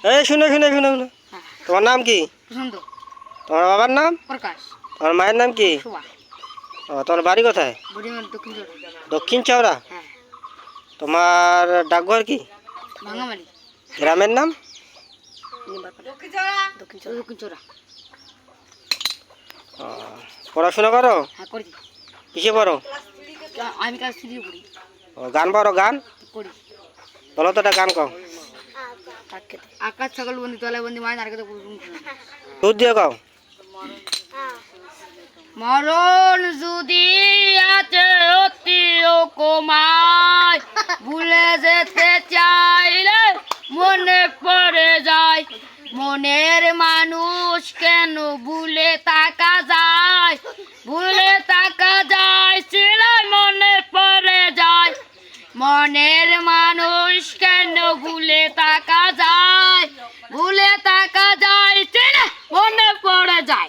এই শুনে শুনে শুনে শুনে হ্যাঁ তোমার নাম কি? পছন্দ তোমার বাবার নাম? প্রকাশ তোমার মায়ের নাম কি? শোভা ও, তোমার বাড়ি কোথায়? বুড়িমার দক্ষিণ জোড়া। দক্ষিণ চওড়া। হ্যাঁ তোমার ডাকঘর কি? ভাঙামারি গ্রামের নাম? দক্ষিণ চোরা। ও, পড়াশোনা করো? হ্যাঁ করি। কিসে পড়ো? আমি কাজ শুরু করি। ও, গান পারো? গান করি। বলো তো একটা গান কও। আকাশ ছাগল বন্দি তলায় বন্দি মাছ নারকেল দুধ দিয়ে কও। মরণ যদি আছে অতি কমায় ভুলে যেতে চাইলে মনে পড়ে যায় মনের মানুষ কেন ভুলে থাকা যায় ভুলে থাকা যায় ছিলাই মনে পড়ে যায় মনের মানুষ কেন ভুলে থাকা যায় ভুলে থাকা যায় ছিলাই মনে পড়ে যায়।